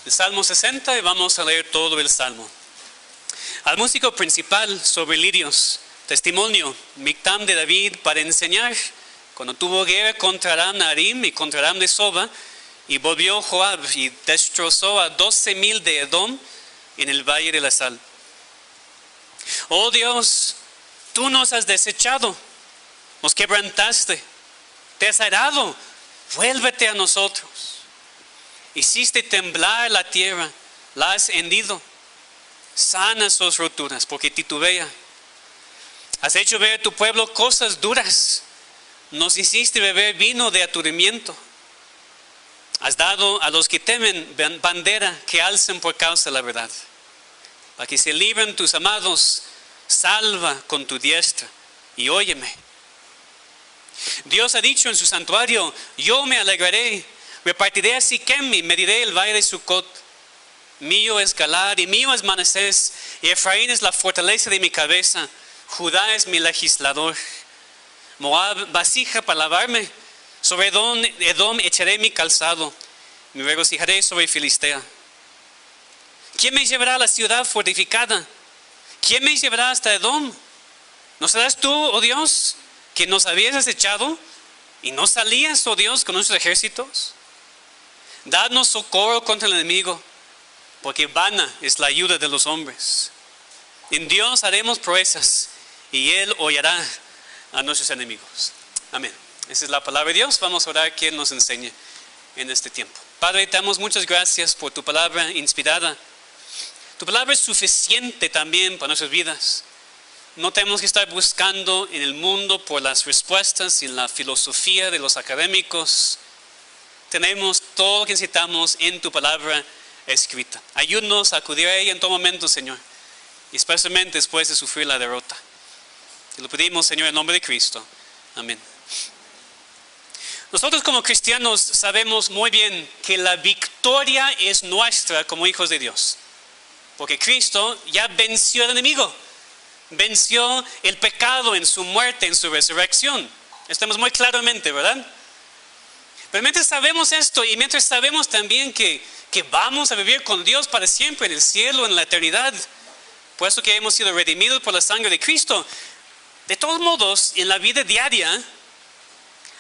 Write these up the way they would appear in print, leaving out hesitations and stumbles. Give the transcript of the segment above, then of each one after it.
el Salmo 60 y vamos a leer todo el Salmo. Al músico principal sobre lirios, testimonio, Mictam de David para enseñar, cuando tuvo guerra contra Aram Naharaim y contra Aram de Soba, y volvió Joab y destrozó a 12,000 de Edom en el valle de la sal. Oh Dios, tú nos has desechado, nos quebrantaste, te has airado, vuélvete a nosotros. Hiciste temblar la tierra, la has hendido, sana sus roturas, porque titubea. Has hecho ver a tu pueblo cosas duras, nos hiciste beber vino de aturdimiento. Has dado a los que temen bandera que alcen por causa de la verdad. Para que se libren tus amados, salva con tu diestra y óyeme. Dios ha dicho en su santuario, yo me alegraré, repartiré a Siquem y mediré el valle de Sucot. Mío es Galad y mío es Manasés, y Efraín es la fortaleza de mi cabeza, Judá es mi legislador. Moab vasija para lavarme, sobre Edom echaré mi calzado, me regocijaré sobre Filistea. ¿Quién me llevará a la ciudad fortificada? ¿Quién me llevará hasta Edom? ¿No serás tú, oh Dios, que nos habías desechado y no salías, oh Dios, con nuestros ejércitos? Dadnos socorro contra el enemigo, porque vana es la ayuda de los hombres. En Dios haremos proezas y Él hollará a nuestros enemigos. Amén. Esa es la palabra de Dios. Vamos a orar que Él nos enseñe en este tiempo. Padre, te damos muchas gracias por tu palabra inspirada. Tu palabra es suficiente también para nuestras vidas. No tenemos que estar buscando en el mundo por las respuestas y en la filosofía de los académicos. Tenemos todo lo que necesitamos en tu palabra escrita. Ayúdanos a acudir a ella en todo momento, Señor, y especialmente después de sufrir la derrota. Te lo pedimos, Señor, en nombre de Cristo. Amén. Nosotros como cristianos sabemos muy bien que la victoria es nuestra como hijos de Dios. Porque Cristo ya venció al enemigo. Venció el pecado en su muerte, en su resurrección. Estamos muy claramente, ¿verdad? Pero mientras sabemos esto y mientras sabemos también que vamos a vivir con Dios para siempre en el cielo, en la eternidad, puesto que hemos sido redimidos por la sangre de Cristo, de todos modos, en la vida diaria,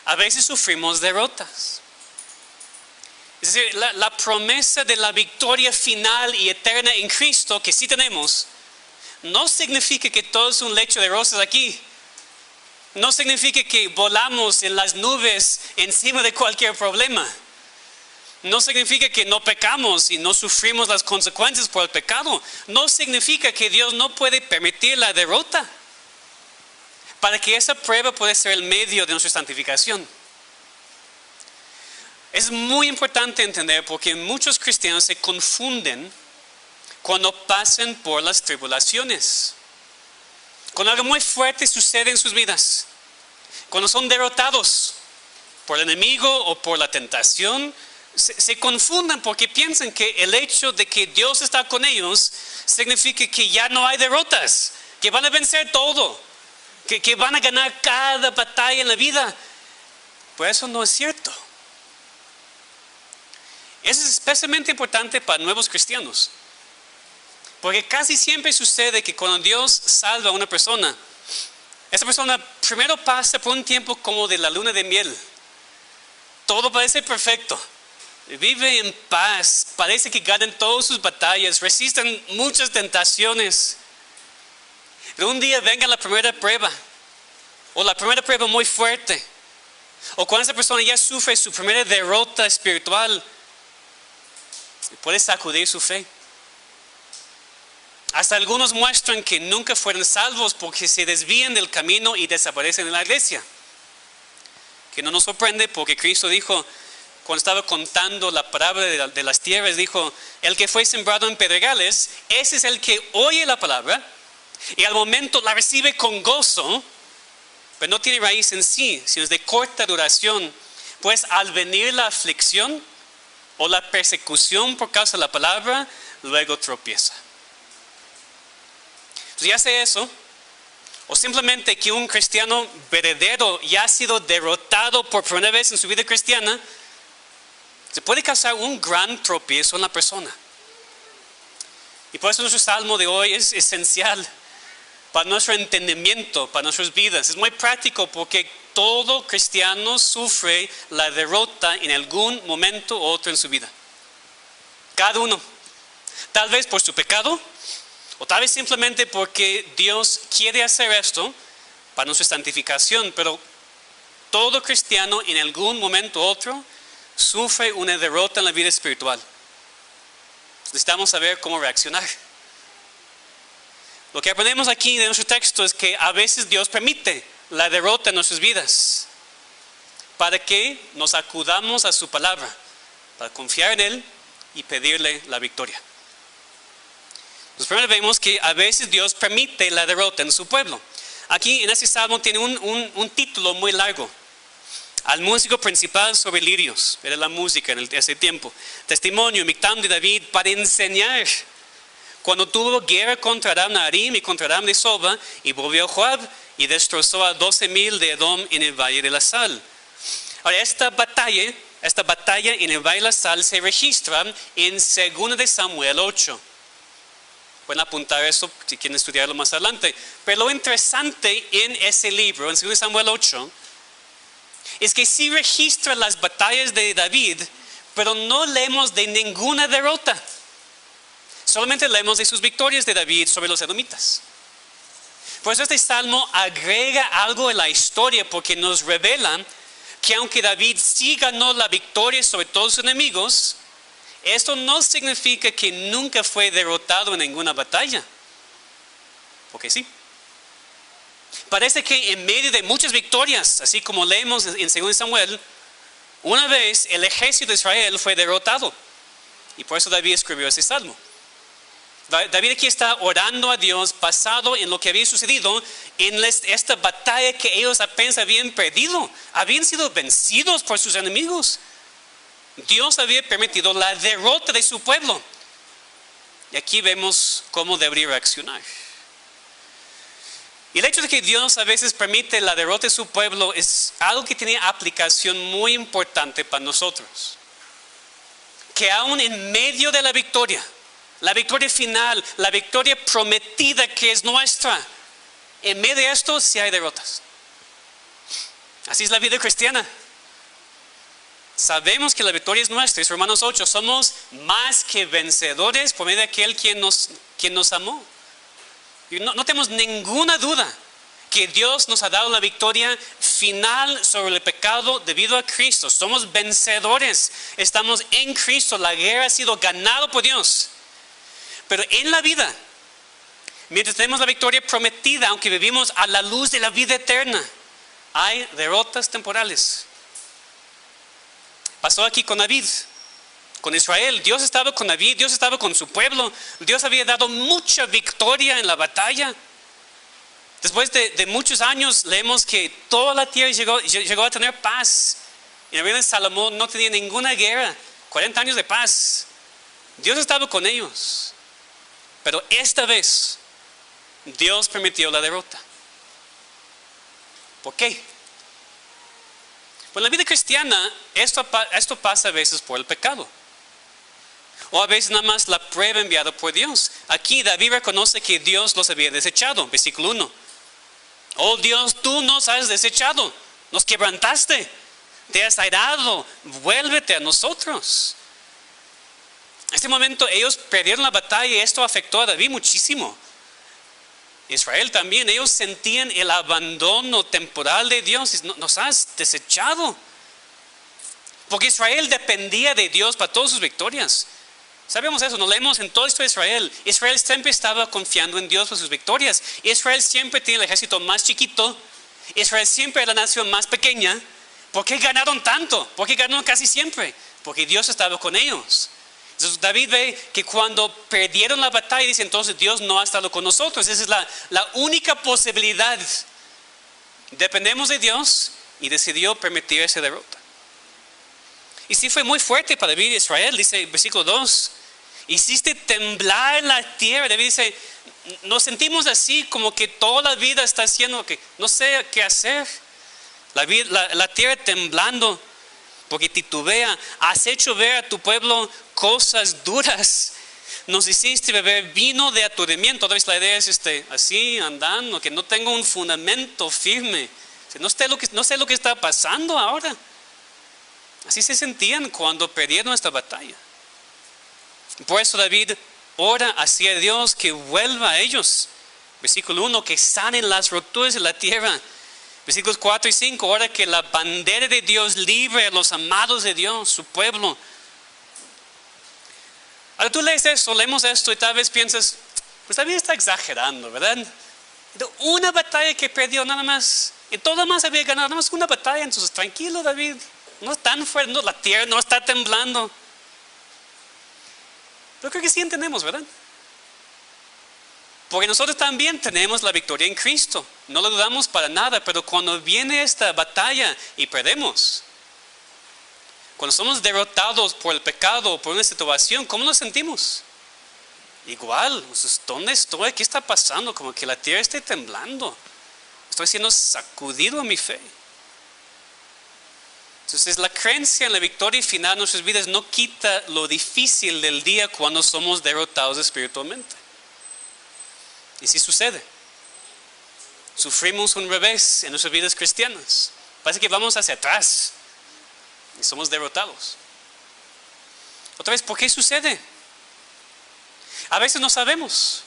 a veces sufrimos derrotas. Es decir, la promesa de la victoria final y eterna en Cristo que sí tenemos, no significa que todo es un lecho de rosas aquí. No significa que volamos en las nubes encima de cualquier problema. No significa que no pecamos y no sufrimos las consecuencias por el pecado. No significa que Dios no puede permitir la derrota, para que esa prueba pueda ser el medio de nuestra santificación. Es muy importante entender porque muchos cristianos se confunden cuando pasan por las tribulaciones. Cuando algo muy fuerte sucede en sus vidas. Cuando son derrotados por el enemigo o por la tentación, se confunden porque piensan que el hecho de que Dios está con ellos significa que ya no hay derrotas, que van a vencer todo, que van a ganar cada batalla en la vida. Pues eso no es cierto. Eso es especialmente importante para nuevos cristianos. Porque casi siempre sucede que cuando Dios salva a una persona, esa persona primero pasa por un tiempo como de la luna de miel. Todo parece perfecto. Vive en paz. Parece que ganan todas sus batallas. Resisten muchas tentaciones. Pero un día venga la primera prueba. O la primera prueba muy fuerte. O cuando esa persona ya sufre su primera derrota espiritual, puede sacudir su fe. Hasta algunos muestran que nunca fueron salvos porque se desvían del camino y desaparecen en la iglesia. Que no nos sorprende porque Cristo dijo, cuando estaba contando la palabra de las tierras, dijo, el que fue sembrado en pedregales, ese es el que oye la palabra y al momento la recibe con gozo, pero no tiene raíz en sí, sino es de corta duración. Pues al venir la aflicción o la persecución por causa de la palabra, luego tropieza. Entonces ya sea eso, o simplemente que un cristiano verdadero ya ha sido derrotado por primera vez en su vida cristiana, Se puede causar un gran tropiezo en la persona. Y por eso nuestro salmo de hoy es esencial para nuestro entendimiento, para nuestras vidas. Es muy práctico porque todo cristiano sufre la derrota en algún momento u otro en su vida. Cada uno. Tal vez por su pecado, o tal vez simplemente porque Dios quiere hacer esto para nuestra santificación. Pero todo cristiano en algún momento u otro sufre una derrota en la vida espiritual. Necesitamos saber cómo reaccionar. Lo que aprendemos aquí de nuestro texto es que a veces Dios permite la derrota en nuestras vidas para que nos acudamos a su palabra, para confiar en Él y pedirle la victoria. Entonces, primero vemos que a veces Dios permite la derrota en su pueblo. Aquí en este salmo tiene un título muy largo. Al músico principal sobre lirios, era la música en ese tiempo. Testimonio, Mictam de David, para enseñar. Cuando tuvo guerra contra Aram Naharaim y contra Aram de Soba, y volvió Joab y destrozó a 12,000 de Edom en el Valle de la Sal. Ahora, esta batalla en el Valle de la Sal se registra en 2 de Samuel 8. Pueden apuntar eso si quieren estudiarlo más adelante. Pero lo interesante en ese libro, en 2 de Samuel 8, es que sí registra las batallas de David, pero no leemos de ninguna derrota. Solamente leemos de sus victorias de David sobre los edomitas. Por eso este salmo agrega algo en la historia, porque nos revela que aunque David sí ganó la victoria sobre todos sus enemigos, esto no significa que nunca fue derrotado en ninguna batalla. Porque sí. Parece que en medio de muchas victorias, así como leemos en 2 Samuel, una vez el ejército de Israel fue derrotado. Y por eso David escribió ese salmo. David aquí está orando a Dios basado en lo que había sucedido en esta batalla que ellos apenas habían perdido. Habían sido vencidos por sus enemigos. Dios había permitido la derrota de su pueblo. Y aquí vemos cómo debería reaccionar. Y el hecho de que Dios a veces permite la derrota de su pueblo es algo que tiene aplicación muy importante para nosotros. Que aún en medio de la victoria final, la victoria prometida que es nuestra, en medio de esto sí hay derrotas. Así es la vida cristiana. Sabemos que la victoria es nuestra. Es Romanos 8, somos más que vencedores por medio de aquel quien nos amó. Y no tenemos ninguna duda que Dios nos ha dado la victoria final sobre el pecado debido a Cristo. Somos vencedores. Estamos en Cristo. La guerra ha sido ganada por Dios. Pero en la vida, mientras tenemos la victoria prometida, aunque vivimos a la luz de la vida eterna, hay derrotas temporales. Pasó aquí con David, con Israel. Dios estaba con David, Dios estaba con su pueblo. Dios había dado mucha victoria en la batalla. Después de muchos años leemos que toda la tierra llegó a tener paz. En el reino de Salomón no tenía ninguna guerra, 40 años de paz. Dios estaba con ellos. Pero esta vez Dios permitió la derrota. ¿Por qué? Pues en la vida cristiana esto pasa a veces por el pecado. O a veces nada más la prueba enviada por Dios. Aquí David reconoce que Dios los había desechado. Versículo 1. Oh Dios, tú nos has desechado. Nos quebrantaste. Te has airado. Vuélvete a nosotros. En este momento ellos perdieron la batalla y esto afectó a David muchísimo. Israel también, ellos sentían el abandono temporal de Dios. Nos has desechado. Porque Israel dependía de Dios para todas sus victorias. Sabemos eso, nos leemos en todo esto de Israel. Israel siempre estaba confiando en Dios por sus victorias. Israel siempre tiene el ejército más chiquito. Israel siempre era la nación más pequeña. ¿Por qué ganaron tanto? ¿Por qué ganaron casi siempre? Porque Dios estaba con ellos. Entonces David ve que cuando perdieron la batalla, dice entonces Dios no ha estado con nosotros. Esa es la única posibilidad. Dependemos de Dios y decidió permitir esa derrota. Y sí fue muy fuerte para David y Israel. Dice versículo 2, hiciste temblar la tierra. David dice, nos sentimos así como que toda la vida está haciendo que no sé qué hacer. La tierra temblando. porque titubea. Has hecho ver a tu pueblo cosas duras. Nos hiciste beber vino de aturdimiento. Otra vez la idea es así andando, que no tengo un fundamento firme. No sé lo que está pasando ahora. Así se sentían cuando perdieron esta batalla. Por eso David ora hacia Dios que vuelva a ellos. Versículo 1, que sanen las roturas de la tierra. Versículos 4 y 5, ora que la bandera de Dios libre a los amados de Dios, su pueblo. Ahora tú lees esto, leemos esto y tal vez piensas, pues David está exagerando, ¿verdad? Una batalla que perdió nada más, y todo lo más había ganado, nada más una batalla, entonces tranquilo David, no es tan fuerte, no, la tierra no está temblando. Pero creo que sí entendemos, ¿verdad? Porque nosotros también tenemos la victoria en Cristo, no lo dudamos para nada, pero cuando viene esta batalla y perdemos, cuando somos derrotados por el pecado, por una situación, ¿cómo nos sentimos? Igual, ¿dónde estoy? ¿Qué está pasando? Como que la tierra está temblando. Estoy siendo sacudido en mi fe. Entonces la creencia en la victoria final de nuestras vidas no quita lo difícil del día cuando somos derrotados espiritualmente. Y sí sucede. Sufrimos un revés en nuestras vidas cristianas. Parece que vamos hacia atrás y somos derrotados. Otra vez, ¿por qué sucede? A veces no sabemos.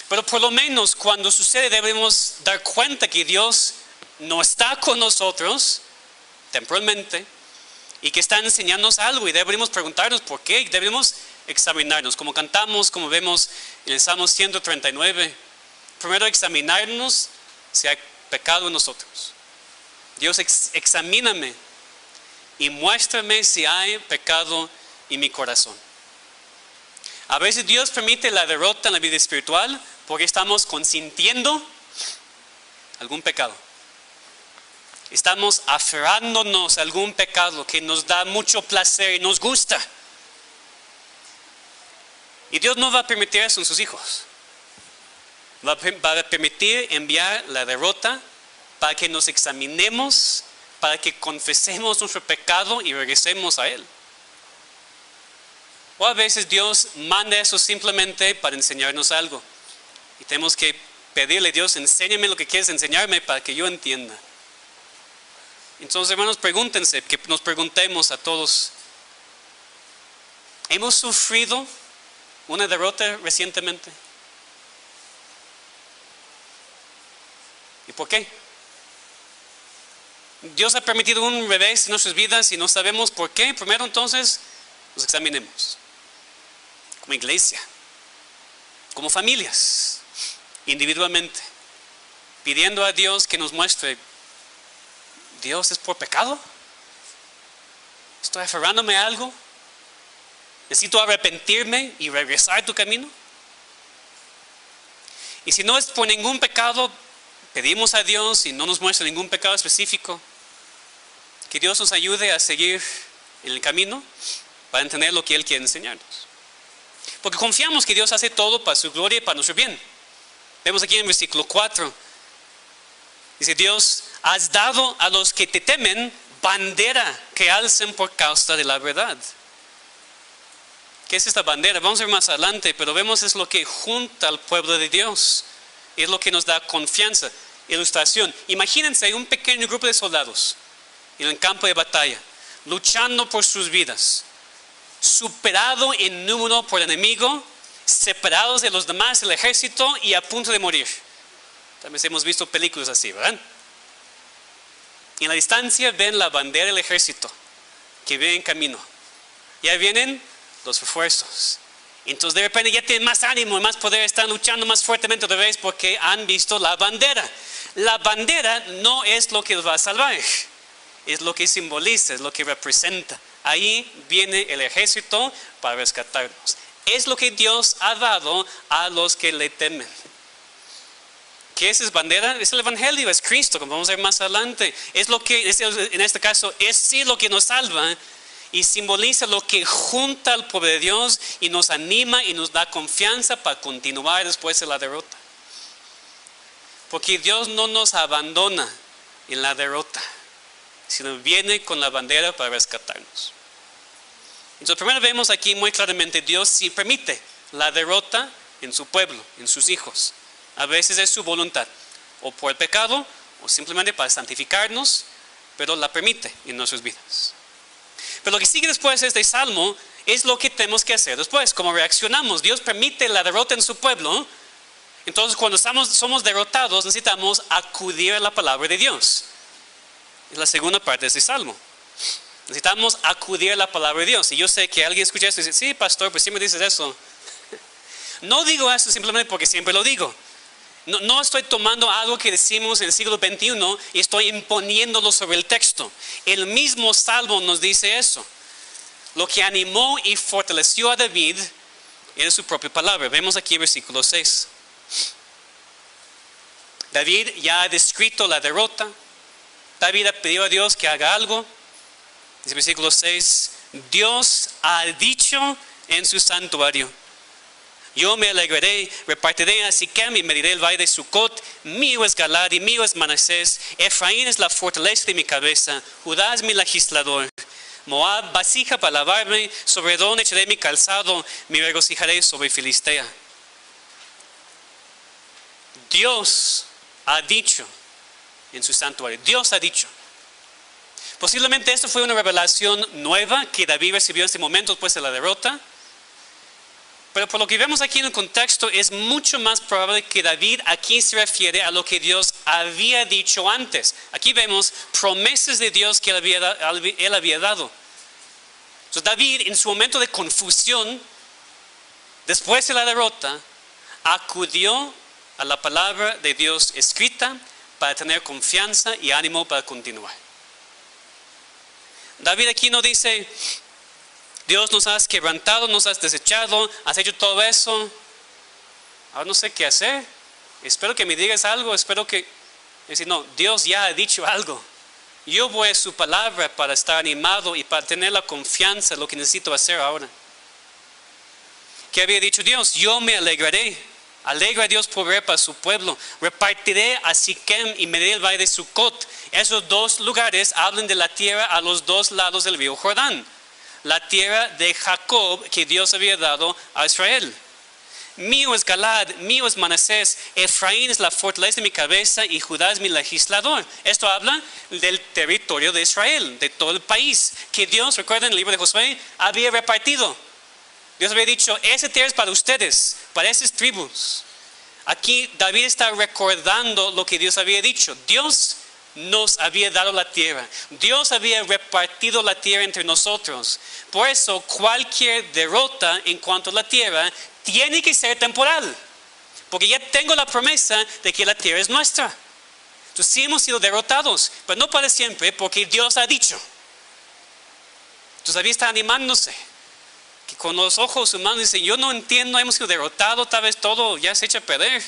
Pero por lo menos cuando sucede debemos dar cuenta que Dios no está con nosotros temporalmente y que está enseñándonos algo y deberíamos preguntarnos por qué. Debemos examinarnos, como cantamos, como vemos en el Salmo 139. Primero examinarnos si hay pecado en nosotros. Dios, examíname y muéstrame si hay pecado en mi corazón. A veces Dios permite la derrota en la vida espiritual porque estamos consintiendo algún pecado. Estamos aferrándonos a algún pecado que nos da mucho placer y nos gusta. Y Dios no va a permitir eso en sus hijos. Va a permitir enviar la derrota para que nos examinemos, para que confesemos nuestro pecado y regresemos a Él. O a veces Dios manda eso simplemente para enseñarnos algo. Y tenemos que pedirle a Dios, enséñame lo que quieres enseñarme para que yo entienda. Entonces, hermanos, pregúntense, que nos preguntemos a todos, ¿hemos sufrido una derrota recientemente? ¿Y por qué? Dios ha permitido un revés en nuestras vidas y no sabemos por qué. Primero entonces nos examinemos. Como iglesia, como familias, individualmente, pidiendo a Dios que nos muestre, Dios, ¿es por pecado? ¿Estoy aferrándome a algo? ¿Necesito arrepentirme y regresar a tu camino? Y si no es por ningún pecado, pedimos a Dios y no nos muestra ningún pecado específico, que Dios nos ayude a seguir en el camino para entender lo que Él quiere enseñarnos. Porque confiamos que Dios hace todo para su gloria y para nuestro bien. Vemos aquí en el versículo 4. Dice, Dios, has dado a los que te temen bandera que alcen por causa de la verdad. ¿Qué es esta bandera? Vamos a ver más adelante, pero vemos es lo que junta al pueblo de Dios. Es lo que nos da confianza. Ilustración. Imagínense un pequeño grupo de soldados en el campo de batalla, luchando por sus vidas, superado en número por el enemigo, separados de los demás del ejército y a punto de morir. Tal vez hemos visto películas así, ¿verdad? Y en la distancia ven la bandera del ejército que viene en camino. Ya vienen los refuerzos. Entonces de repente ya tienen más ánimo y más poder, están luchando más fuertemente otra vez porque han visto la bandera. La bandera no es lo que los va a salvar, es lo que simboliza, es lo que representa. Ahí viene el ejército para rescatarnos. Es lo que Dios ha dado a los que le temen. ¿Qué es esa bandera? Es el Evangelio, es Cristo, como vamos a ver más adelante. Es lo que, en este caso, es sí lo que nos salva y simboliza lo que junta al pueblo de Dios y nos anima y nos da confianza para continuar después de la derrota. Porque Dios no nos abandona en la derrota. sino viene con la bandera para rescatarnos. Entonces primero vemos aquí muy claramente Dios sí permite la derrota en su pueblo, en sus hijos. A veces es su voluntad, o por el pecado, o simplemente para santificarnos, pero la permite en nuestras vidas. Pero lo que sigue después de este salmo es lo que tenemos que hacer después, cómo reaccionamos. Dios permite la derrota en su pueblo, entonces cuando somos derrotados necesitamos acudir a la palabra de Dios. Es la segunda parte de este salmo. Necesitamos acudir a la palabra de Dios. Y yo sé que alguien escucha esto y dice, sí, pastor, pues siempre dices eso. No digo eso simplemente porque siempre lo digo. No estoy tomando algo que decimos en el siglo XXI y estoy imponiéndolo sobre el texto. El mismo salmo nos dice eso. Lo que animó y fortaleció a David era su propia palabra. Vemos aquí el versículo 6. David ya ha descrito la derrota. David ha pedido a Dios que haga algo. Dice el versículo 6, Dios ha dicho en su santuario, yo me alegraré, repartiré a Siquem y mediré el valle de Sucot. Mío es Galad y mío es Manasés. Efraín es la fortaleza de mi cabeza. Judá es mi legislador. Moab, vasija para lavarme. Sobre Edom echaré mi calzado. Me regocijaré sobre Filistea. Dios ha dicho en su santuario. Dios ha dicho. Posiblemente esto fue una revelación nueva que David recibió en este momento después de la derrota. Pero por lo que vemos aquí en el contexto es mucho más probable que David aquí se refiere a lo que Dios había dicho antes. Aquí vemos promesas de Dios que él había dado. Entonces David en su momento de confusión, después de la derrota, acudió a la palabra de Dios escrita para tener confianza y ánimo para continuar. David aquí no dice, Dios nos has quebrantado, nos has desechado, has hecho todo eso. Ahora no sé qué hacer. Espero que me digas algo, espero que... Es decir, no, Dios ya ha dicho algo. Yo voy a su palabra para estar animado y para tener la confianza en lo que necesito hacer ahora. ¿Qué había dicho Dios? Yo me alegraré. Alegra a Dios por ver para su pueblo. Repartiré a Siquem y mediré el valle de Sucot. Esos dos lugares hablan de la tierra a los dos lados del río Jordán. La tierra de Jacob que Dios había dado a Israel. Mío es Galad, mío es Manasés, Efraín es la fortaleza de mi cabeza y Judá es mi legislador. Esto habla del territorio de Israel, de todo el país, que Dios, recuerden el libro de Josué, había repartido. Dios había dicho, esa tierra es para ustedes, para esas tribus. Aquí David está recordando lo que Dios había dicho. Dios nos había dado la tierra. Dios había repartido la tierra entre nosotros. Por eso cualquier derrota en cuanto a la tierra tiene que ser temporal. Porque ya tengo la promesa de que la tierra es nuestra. Entonces sí hemos sido derrotados, pero no para siempre, porque Dios ha dicho. Entonces David está animándose. Que con los ojos humanos dice, yo no entiendo, hemos sido derrotados, tal vez todo ya se echa a perder.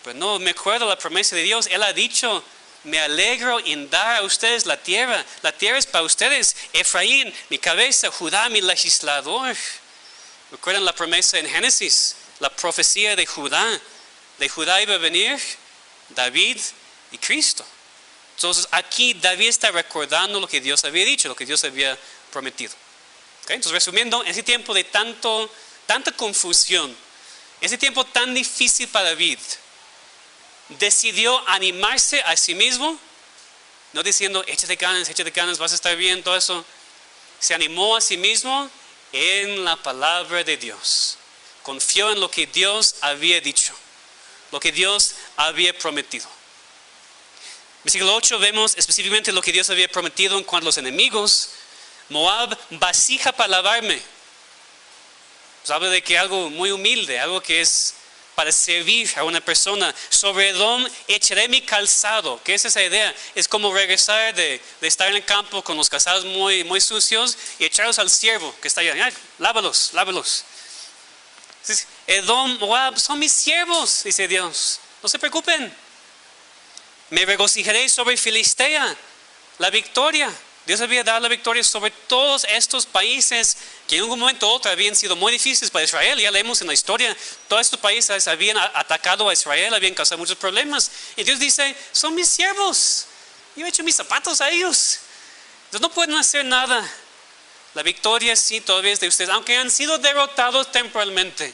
Pero no, me acuerdo la promesa de Dios. Él ha dicho, me alegro en dar a ustedes la tierra. La tierra es para ustedes. Efraín, mi cabeza, Judá, mi legislador. ¿Recuerdan la promesa en Génesis? La profecía de Judá. De Judá iba a venir David y Cristo. Entonces aquí David está recordando lo que Dios había dicho, lo que Dios había prometido. ¿Okay? Entonces resumiendo, en ese tiempo de tanta confusión, ese tiempo tan difícil para David, decidió animarse a sí mismo, no diciendo, échate ganas, vas a estar bien, todo eso. Se animó a sí mismo en la palabra de Dios. Confió en lo que Dios había dicho, lo que Dios había prometido. Versículo 8 vemos específicamente lo que Dios había prometido en cuanto a los enemigos. Moab, vasija para lavarme. Pues habla de que algo muy humilde, algo que es para servir a una persona. Sobre Edom echaré mi calzado. ¿Qué es esa idea? Es como regresar de estar en el campo con los calzados muy, muy sucios y echarlos al siervo que está allá. Ay, lávalos. Edom, Moab, son mis siervos, dice Dios. No se preocupen. Me regocijaré sobre Filistea, la victoria. Dios había dado la victoria sobre todos estos países que en un momento u otro habían sido muy difíciles para Israel. Ya leemos en la historia, todos estos países habían atacado a Israel, habían causado muchos problemas. Y Dios dice, son mis siervos. Yo he hecho mis zapatos a ellos. Entonces no pueden hacer nada. La victoria sí todavía es de ustedes, aunque han sido derrotados temporalmente.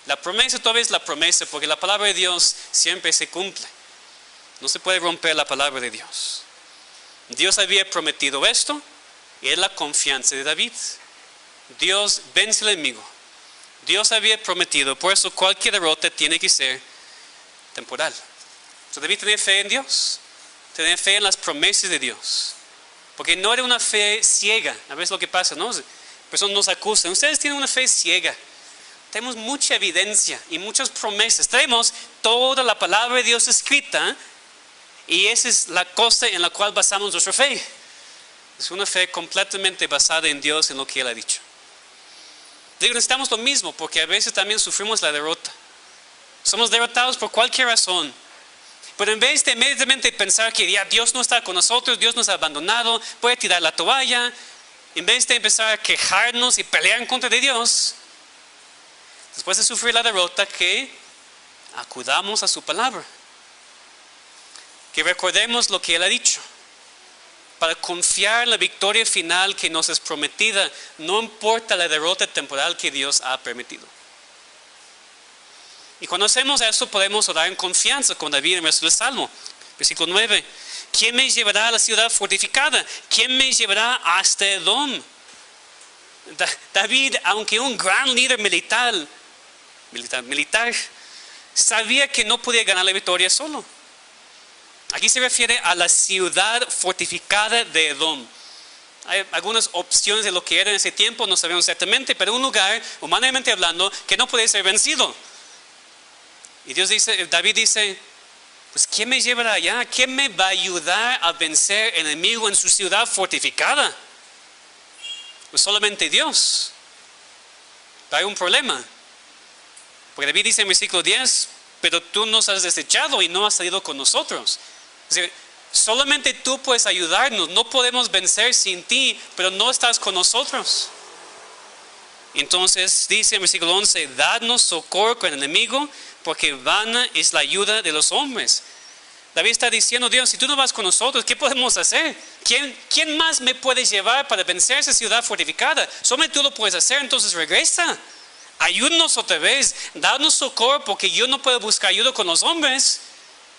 La promesa todavía es la promesa, porque la palabra de Dios siempre se cumple. No se puede romper la palabra de Dios. Dios había prometido esto y es la confianza de David. Dios vence al enemigo. Dios había prometido, por eso cualquier derrota tiene que ser temporal. Entonces David tenía fe en Dios, tenía fe en las promesas de Dios. Porque no era una fe ciega. A veces lo que pasa, ¿no? Personas nos acusan. Ustedes tienen una fe ciega. Tenemos mucha evidencia y muchas promesas. Tenemos toda la palabra de Dios escrita. Y esa es la cosa en la cual basamos nuestra fe. Es una fe completamente basada en Dios, en lo que Él ha dicho. Digo, necesitamos lo mismo, porque a veces también sufrimos la derrota. Somos derrotados por cualquier razón. Pero en vez de inmediatamente pensar que ya Dios no está con nosotros, Dios nos ha abandonado, puede tirar la toalla, en vez de empezar a quejarnos y pelear en contra de Dios, después de sufrir la derrota, que acudamos a su palabra. Que recordemos lo que Él ha dicho. Para confiar en la victoria final que nos es prometida, no importa la derrota temporal que Dios ha permitido. Y cuando hacemos eso podemos orar en confianza con David en el resto del Salmo. Versículo 9. ¿Quién me llevará a la ciudad fortificada? ¿Quién me llevará hasta Edom? David, aunque un gran líder militar, sabía que no podía ganar la victoria solo. Aquí se refiere a la ciudad fortificada de Edom. Hay algunas opciones de lo que era en ese tiempo, no sabemos exactamente, pero un lugar, humanamente hablando, que no podía ser vencido. Y David dice, pues ¿quién me llevará allá? ¿Quién me va a ayudar a vencer al enemigo en su ciudad fortificada? Pues solamente Dios. Pero hay un problema. Porque David dice en versículo 10, pero tú nos has desechado y no has salido con nosotros. Es decir, solamente tú puedes ayudarnos, no podemos vencer sin ti, pero no estás con nosotros. Entonces dice en versículo 11, dadnos socorro con el enemigo, porque vana es la ayuda de los hombres. David está diciendo, Dios, si tú no vas con nosotros, ¿qué podemos hacer? ¿Quién más me puede llevar para vencer esa ciudad fortificada? Solamente tú lo puedes hacer, entonces regresa. Ayúdanos otra vez, danos socorro, porque yo no puedo buscar ayuda con los hombres.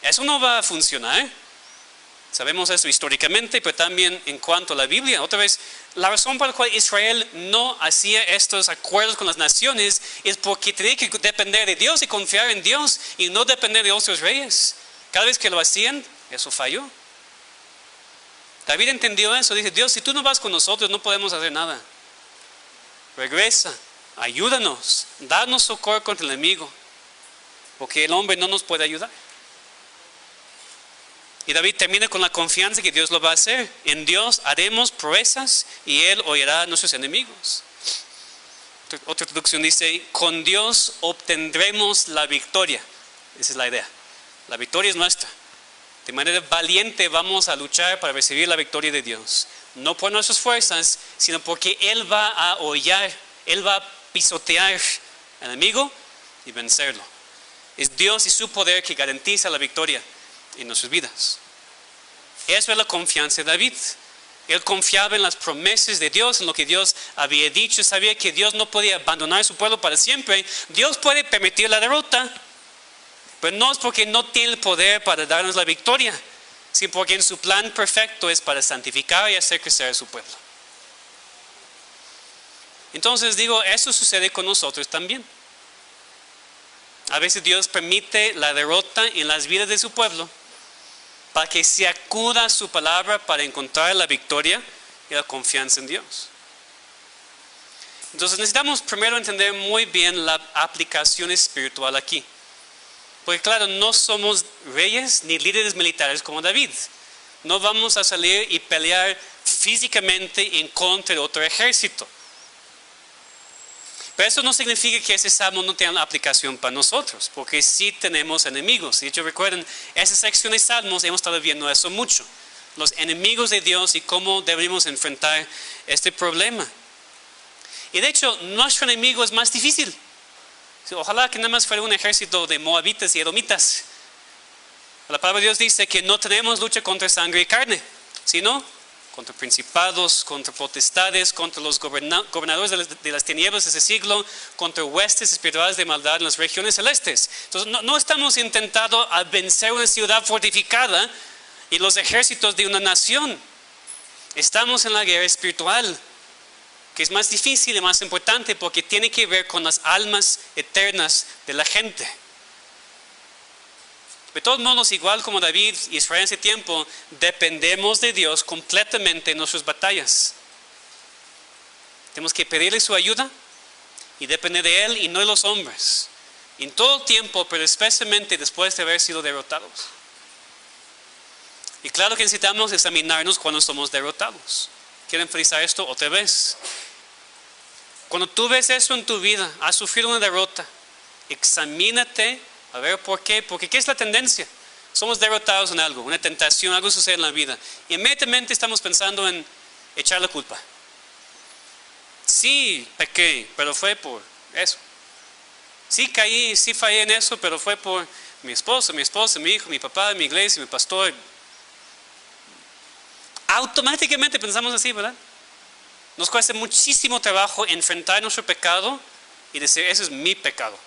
Eso no va a funcionar. Sabemos eso históricamente, pero también en cuanto a la Biblia. Otra vez, la razón por la cual Israel no hacía estos acuerdos con las naciones es porque tenía que depender de Dios y confiar en Dios y no depender de otros reyes. Cada vez que lo hacían, eso falló. David entendió eso, dice, Dios, si tú no vas con nosotros, no podemos hacer nada. Regresa, ayúdanos, danos socorro contra el enemigo, porque el hombre no nos puede ayudar. Y David termina con la confianza que Dios lo va a hacer. En Dios haremos proezas y Él oirá a nuestros enemigos. Otra traducción dice, con Dios obtendremos la victoria. Esa es la idea. La victoria es nuestra. De manera valiente vamos a luchar para recibir la victoria de Dios. No por nuestras fuerzas, sino porque Él va a hollar, Él va a pisotear al enemigo y vencerlo. Es Dios y su poder que garantiza la victoria en nuestras vidas. Eso es la confianza de David. Él confiaba en las promesas de Dios, en lo que Dios había dicho. Sabía que Dios no podía abandonar a su pueblo para siempre. Dios puede permitir la derrota, pero no es porque no tiene el poder para darnos la victoria, sino porque en su plan perfecto es para santificar y hacer crecer a su pueblo. Entonces digo, eso sucede con nosotros también. A veces Dios permite la derrota en las vidas de su pueblo para que se acuda a su palabra para encontrar la victoria y la confianza en Dios. Entonces necesitamos primero entender muy bien la aplicación espiritual aquí. Porque claro, no somos reyes ni líderes militares como David. No vamos a salir y pelear físicamente en contra de otro ejército. Pero eso no significa que ese salmo no tenga aplicación para nosotros, porque sí tenemos enemigos. De hecho, recuerden, esa sección de salmos hemos estado viendo eso mucho. Los enemigos de Dios y cómo debemos enfrentar este problema. Y de hecho, nuestro enemigo es más difícil. Ojalá que nada más fuera un ejército de moabitas y edomitas. La palabra de Dios dice que no tenemos lucha contra sangre y carne, sino contra principados, contra potestades, contra los gobernadores de las tinieblas de ese siglo, contra huestes espirituales de maldad en las regiones celestes. Entonces no estamos intentando a vencer una ciudad fortificada y los ejércitos de una nación. Estamos en la guerra espiritual, que es más difícil y más importante porque tiene que ver con las almas eternas de la gente. De todos modos, igual como David y Israel en ese tiempo, dependemos de Dios completamente en nuestras batallas. Tenemos que pedirle su ayuda y depender de Él y no de los hombres. En todo el tiempo, pero especialmente después de haber sido derrotados. Y claro que necesitamos examinarnos cuando somos derrotados. Quiero enfatizar esto otra vez. Cuando tú ves eso en tu vida, has sufrido una derrota, examínate a ver por qué. Porque ¿qué es la tendencia? Somos derrotados en algo, una tentación, algo sucede en la vida. Y inmediatamente estamos pensando en echar la culpa. Sí, pequé, pero fue por eso. Sí caí, sí fallé en eso, pero fue por mi esposa, mi hijo, mi papá, mi iglesia, mi pastor. Automáticamente pensamos así, ¿verdad? Nos cuesta muchísimo trabajo enfrentar nuestro pecado y decir, ese es mi pecado.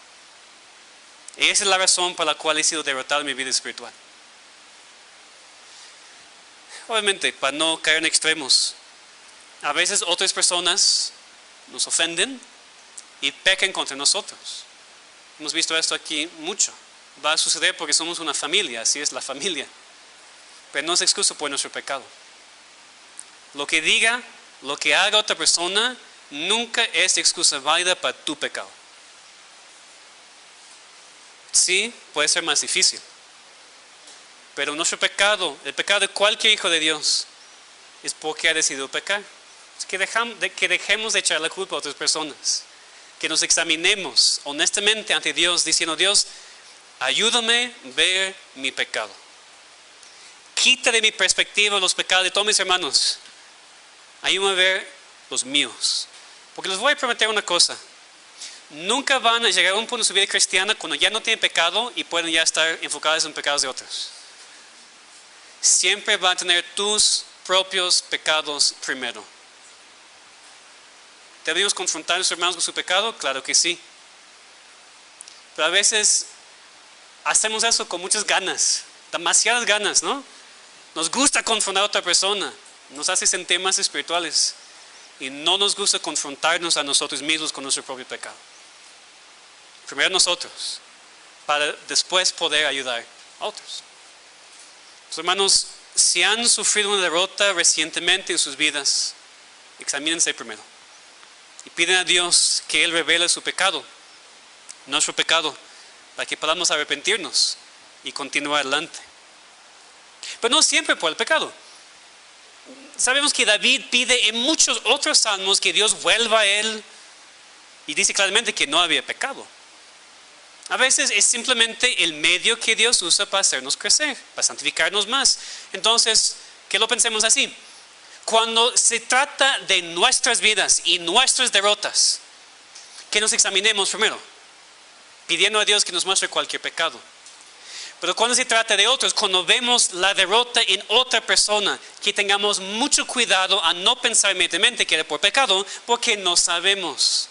Y esa es la razón por la cual he sido derrotado en mi vida espiritual. Obviamente, para no caer en extremos, a veces otras personas nos ofenden y pecan contra nosotros. Hemos visto esto aquí mucho. Va a suceder porque somos una familia, así es la familia. Pero no es excusa por nuestro pecado. Lo que diga, lo que haga otra persona, nunca es excusa válida para tu pecado. Sí, puede ser más difícil. Pero nuestro pecado, el pecado de cualquier hijo de Dios, es porque ha decidido pecar. Es que dejemos de echar la culpa a otras personas. Que nos examinemos honestamente ante Dios, diciendo, Dios, ayúdame a ver mi pecado. Quita de mi perspectiva los pecados de todos mis hermanos. Ayúdame a ver los míos. Porque les voy a prometer una cosa. Nunca van a llegar a un punto de su vida cristiana cuando ya no tienen pecado y pueden ya estar enfocados en pecados de otros. Siempre van a tener tus propios pecados primero. ¿Debemos confrontar a nuestros hermanos con su pecado? Claro que sí. Pero a veces hacemos eso con muchas ganas, demasiadas ganas, ¿no? Nos gusta confrontar a otra persona, nos hace sentir más espirituales y no nos gusta confrontarnos a nosotros mismos con nuestro propio pecado. Primero nosotros, para después poder ayudar a otros. Los hermanos, si han sufrido una derrota recientemente en sus vidas, examínense primero y piden a Dios que Él revele su pecado, nuestro pecado, para que podamos arrepentirnos y continuar adelante. Pero no siempre por el pecado. Sabemos que David pide en muchos otros salmos que Dios vuelva a Él y dice claramente que no había pecado. A veces es simplemente el medio que Dios usa para hacernos crecer, para santificarnos más. Entonces, que lo pensemos así. Cuando se trata de nuestras vidas y nuestras derrotas, que nos examinemos primero, pidiendo a Dios que nos muestre cualquier pecado. Pero cuando se trata de otros, cuando vemos la derrota en otra persona, que tengamos mucho cuidado a no pensar inmediatamente que era por pecado, porque no sabemos.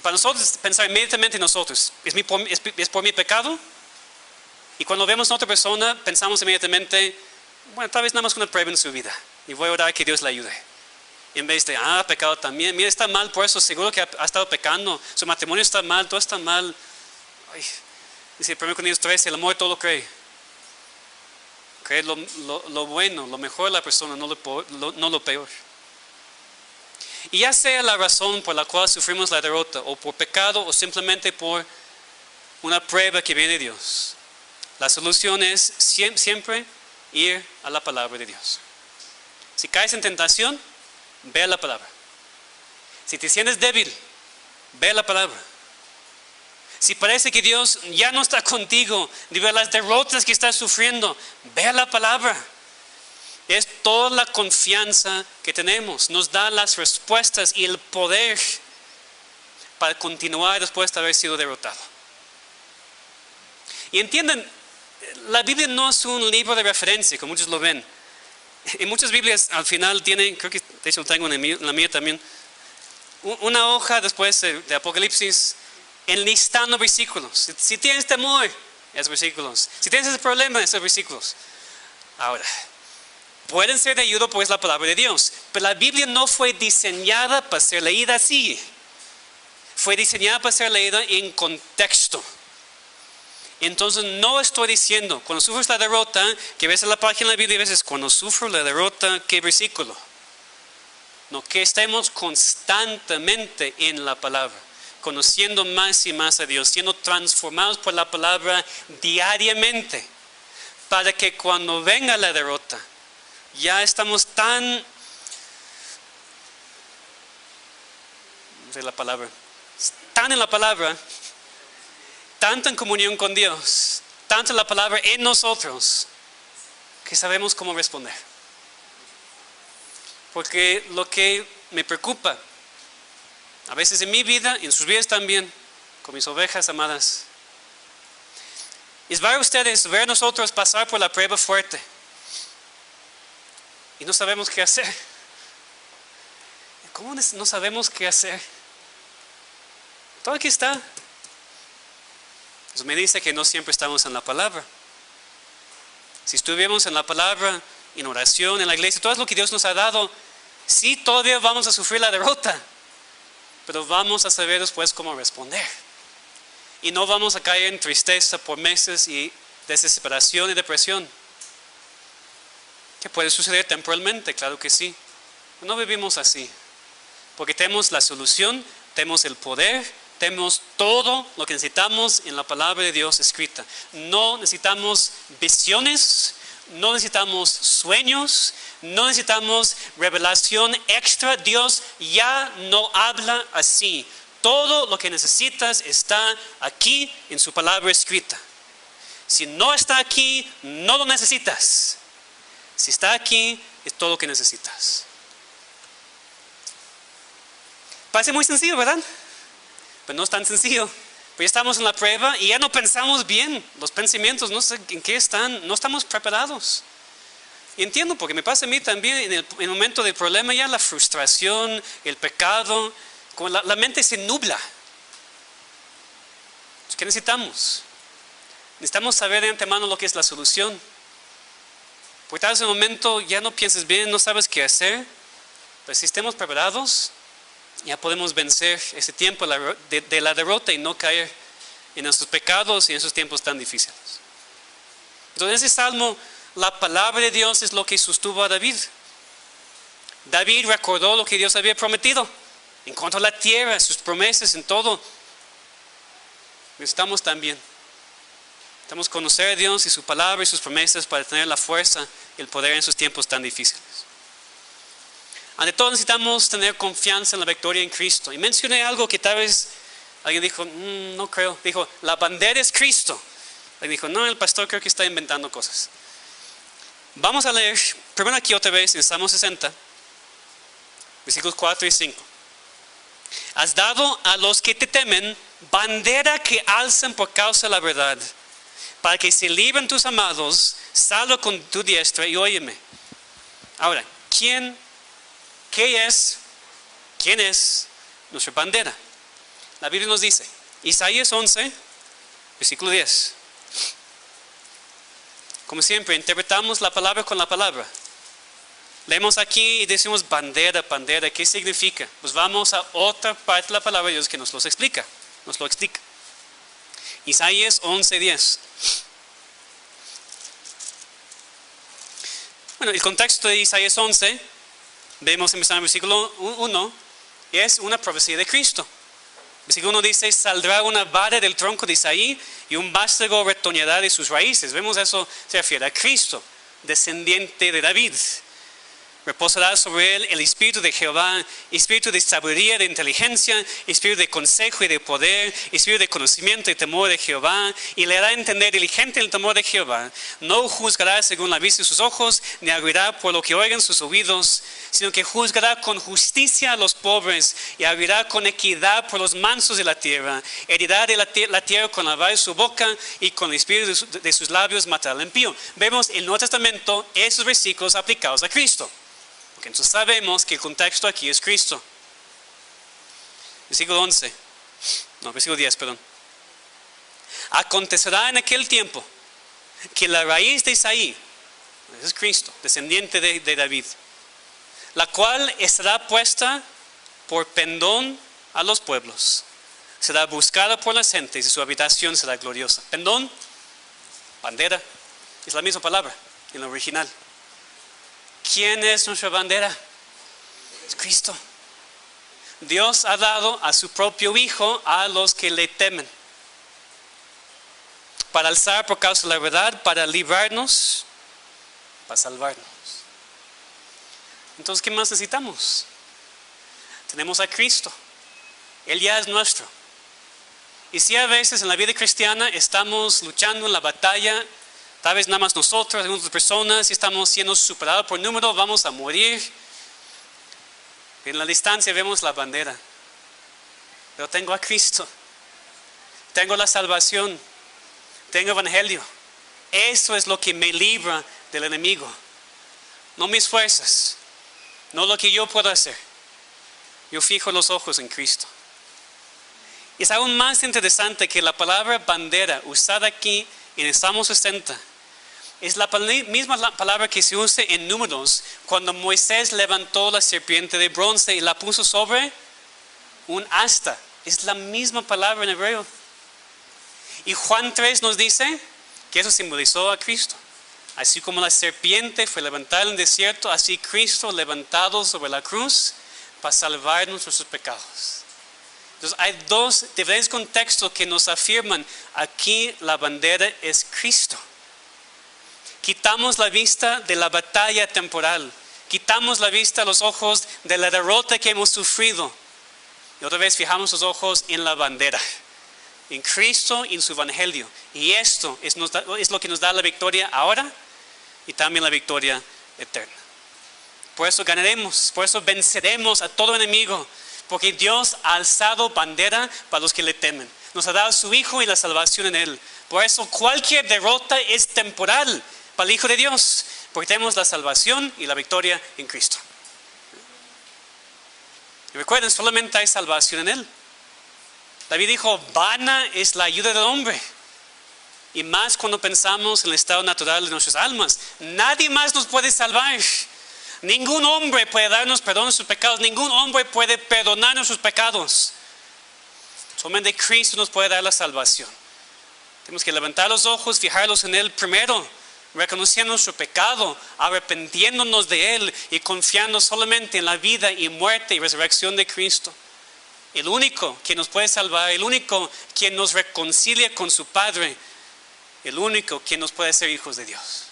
Para nosotros pensar inmediatamente en nosotros, ¿es por mi pecado? Y cuando vemos a otra persona, pensamos inmediatamente, bueno, tal vez nada más una prueba en su vida y voy a orar que Dios le ayude. En vez de, pecado también, mira, está mal por eso, seguro que ha estado pecando, su matrimonio está mal, todo está mal. Ay, dice 1 Corintios 13, el amor todo lo cree. Cree lo bueno, lo mejor de la persona, no lo peor. Y ya sea la razón por la cual sufrimos la derrota, o por pecado, o simplemente por una prueba que viene de Dios, la solución es siempre ir a la palabra de Dios. Si caes en tentación, ve a la palabra. Si te sientes débil, ve a la palabra. Si parece que Dios ya no está contigo, debido a las derrotas que estás sufriendo, ve a la palabra. Es toda la confianza que tenemos. Nos da las respuestas y el poder para continuar después de haber sido derrotado. Y entiendan, la Biblia no es un libro de referencia, como muchos lo ven. En muchas Biblias al final tienen, creo que de hecho tengo en la mía también, una hoja después de Apocalipsis enlistando versículos. Si tienes temor, esos versículos. Si tienes ese problema, esos versículos. Ahora, pueden ser de ayuda porque es la palabra de Dios, pero la Biblia no fue diseñada para ser leída así. Fue diseñada para ser leída en contexto. Entonces no estoy diciendo, cuando sufres la derrota, que ves en la página de la Biblia y veces, cuando sufro la derrota, ¿qué versículo? No, que estemos constantemente en la palabra, conociendo más y más a Dios, siendo transformados por la palabra diariamente, para que cuando venga la derrota, ya estamos tan, no sé la palabra, tan en la palabra, tanto en comunión con Dios, tanto la palabra en nosotros, que sabemos cómo responder. Porque lo que me preocupa, a veces en mi vida, en sus vidas también, con mis ovejas amadas, es ver a ustedes, ver a nosotros pasar por la prueba fuerte y no sabemos qué hacer. ¿Cómo no sabemos qué hacer? Todo aquí está. Eso me dice que no siempre estamos en la palabra. Si estuviéramos en la palabra, en oración, en la iglesia, todo lo que Dios nos ha dado, sí, todavía vamos a sufrir la derrota, pero vamos a saber después cómo responder. Y no vamos a caer en tristeza por meses y desesperación y depresión. Que puede suceder temporalmente, claro que sí. No vivimos así, porque tenemos la solución, tenemos el poder, tenemos todo lo que necesitamos en la palabra de Dios escrita. No necesitamos visiones, no necesitamos sueños, no necesitamos revelación extra. Dios ya no habla así. Todo lo que necesitas está aquí en su palabra escrita. Si no está aquí, no lo necesitas. Si está aquí, es todo lo que necesitas. Parece muy sencillo, ¿verdad? Pero no es tan sencillo. Pues ya estamos en la prueba y ya no pensamos bien. Los pensamientos no sé en qué están, no estamos preparados. Y entiendo, porque me pasa a mí también en el momento del problema, ya la frustración, el pecado, como la mente se nubla. ¿Qué necesitamos? Necesitamos saber de antemano lo que es la solución. Porque tal vez en un momento ya no pienses bien, no sabes qué hacer, pero si estemos preparados, ya podemos vencer ese tiempo de la derrota y no caer en nuestros pecados y en esos tiempos tan difíciles. Entonces, en ese salmo, la palabra de Dios es lo que sostuvo a David. David recordó lo que Dios había prometido en cuanto a la tierra, sus promesas, en todo. Necesitamos también. Necesitamos conocer a Dios y su palabra y sus promesas para tener la fuerza y el poder en esos tiempos tan difíciles. Ante todo necesitamos tener confianza en la victoria en Cristo. Y mencioné algo que tal vez alguien dijo, no creo. Dijo, la bandera es Cristo. Alguien dijo, no, el pastor creo que está inventando cosas. Vamos a leer, primero aquí otra vez en Salmo 60, versículos 4 y 5. Has dado a los que te temen bandera que alzan por causa de la verdad, para que se libren tus amados, salva con tu diestra y óyeme. Ahora, ¿quién es nuestra bandera? La Biblia nos dice, Isaías 11, versículo 10. Como siempre, interpretamos la palabra con la palabra. Leemos aquí y decimos bandera, bandera, ¿qué significa? Pues vamos a otra parte de la palabra de Dios que nos lo explica. Isaías 11, 10. Bueno, el contexto de Isaías 11, vemos empezando en el versículo 1, es una profecía de Cristo. El versículo 1 dice, saldrá una vara del tronco de Isaí y un vástago retoñará de sus raíces. Vemos eso, se refiere a Cristo, descendiente de David. Reposará sobre él el espíritu de Jehová, espíritu de sabiduría, de inteligencia, espíritu de consejo y de poder, espíritu de conocimiento y temor de Jehová, y le hará entender diligente el temor de Jehová. No juzgará según la vista de sus ojos, ni abrirá por lo que oigan sus oídos, sino que juzgará con justicia a los pobres, y abrirá con equidad por los mansos de la tierra. Herirá de la tierra con la vara de su boca, y con el espíritu de sus labios matará al impío. Vemos en el Nuevo Testamento esos versículos aplicados a Cristo. Entonces sabemos que el contexto aquí es Cristo. Versículo 10, perdón. Acontecerá en aquel tiempo que la raíz de Isaí, ese es Cristo, descendiente de David, la cual estará puesta por pendón a los pueblos, será buscada por las gentes y su habitación será gloriosa. Pendón, bandera, es la misma palabra en el original. ¿Quién es nuestra bandera? Es Cristo. Dios ha dado a su propio Hijo a los que le temen, para alzar por causa de la verdad, para librarnos, para salvarnos. Entonces, ¿qué más necesitamos? Tenemos a Cristo. Él ya es nuestro. Y si a veces en la vida cristiana estamos luchando en la batalla, tal vez nada más nosotros, algunas personas, si estamos siendo superados por número, vamos a morir. En la distancia vemos la bandera. Pero tengo a Cristo. Tengo la salvación. Tengo evangelio. Eso es lo que me libra del enemigo. No mis fuerzas. No lo que yo puedo hacer. Yo fijo los ojos en Cristo. Y es aún más interesante que la palabra bandera usada aquí en el Salmo 60 es la misma palabra que se usa en Números cuando Moisés levantó la serpiente de bronce y la puso sobre un asta. Es la misma palabra en hebreo. Y Juan 3 nos dice que eso simbolizó a Cristo. Así como la serpiente fue levantada en el desierto, así Cristo levantado sobre la cruz para salvar nuestros pecados. Entonces hay dos diferentes contextos que nos afirman aquí la bandera es Cristo. Quitamos la vista de la batalla temporal. Quitamos la vista, los ojos de la derrota que hemos sufrido. Y otra vez fijamos los ojos en la bandera. En Cristo y en su evangelio. Y esto es lo que nos da la victoria ahora y también la victoria eterna. Por eso ganaremos, por eso venceremos a todo enemigo. Porque Dios ha alzado bandera para los que le temen. Nos ha dado a su Hijo y la salvación en Él. Por eso cualquier derrota es temporal para el Hijo de Dios, porque tenemos la salvación y la victoria en Cristo. Y recuerden, solamente hay salvación en Él. David dijo, vana es la ayuda del hombre. Y más cuando pensamos en el estado natural de nuestras almas. Nadie más nos puede salvar. Ningún hombre puede darnos perdón de sus pecados. Ningún hombre puede perdonar nuestros pecados. Solamente Cristo nos puede dar la salvación. Tenemos que levantar los ojos, fijarlos en Él primero, reconociendo nuestro pecado, arrepentiéndonos de Él y confiando solamente en la vida y muerte y resurrección de Cristo. El único que nos puede salvar, el único quien nos reconcilia con su Padre, el único quien nos puede hacer hijos de Dios.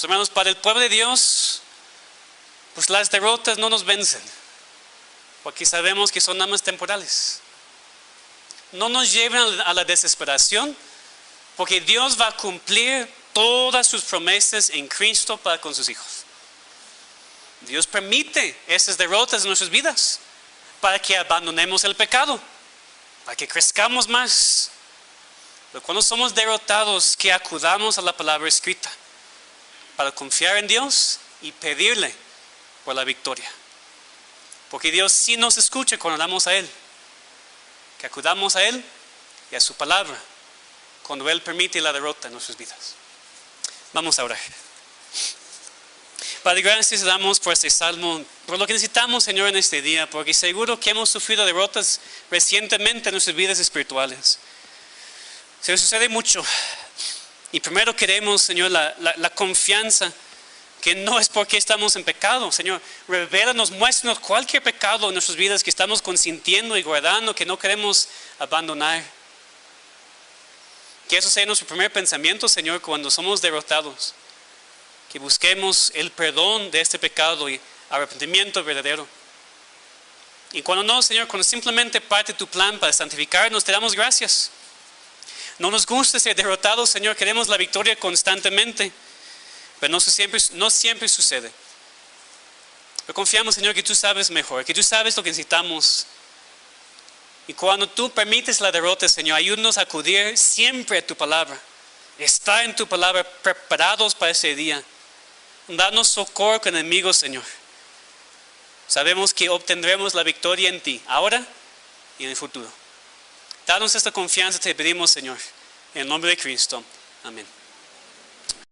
Hermanos, para el pueblo de Dios, pues las derrotas no nos vencen, porque sabemos que son nada más temporales. No nos lleven a la desesperación, porque Dios va a cumplir todas sus promesas en Cristo para con sus hijos. Dios permite esas derrotas en nuestras vidas, para que abandonemos el pecado, para que crezcamos más. Pero cuando somos derrotados, que acudamos a la palabra escrita, para confiar en Dios y pedirle por la victoria. Porque Dios sí nos escucha cuando oramos a Él. Que acudamos a Él y a su palabra cuando Él permite la derrota en nuestras vidas. Vamos a orar. Padre, gracias te damos por este salmo, por lo que necesitamos, Señor, en este día, porque seguro que hemos sufrido derrotas recientemente en nuestras vidas espirituales. Se sucede mucho. Y primero queremos, Señor, la confianza que no es porque estamos en pecado. Señor, revélanos, muéstranos cualquier pecado en nuestras vidas que estamos consintiendo y guardando, que no queremos abandonar. Que eso sea nuestro primer pensamiento, Señor, cuando somos derrotados. que busquemos el perdón de este pecado y arrepentimiento verdadero. Y cuando no, Señor, cuando simplemente parte tu plan para santificarnos, te damos gracias. No nos gusta ser derrotados, Señor, queremos la victoria constantemente, pero no siempre sucede. Pero confiamos, Señor, que tú sabes mejor, que tú sabes lo que necesitamos. Y cuando tú permites la derrota, Señor, ayúdanos a acudir siempre a tu palabra. Estar en tu palabra preparados para ese día. Danos socorro con enemigos, Señor. Sabemos que obtendremos la victoria en ti, ahora y en el futuro. Danos esta confianza, te pedimos, Señor, en el nombre de Cristo. Amén.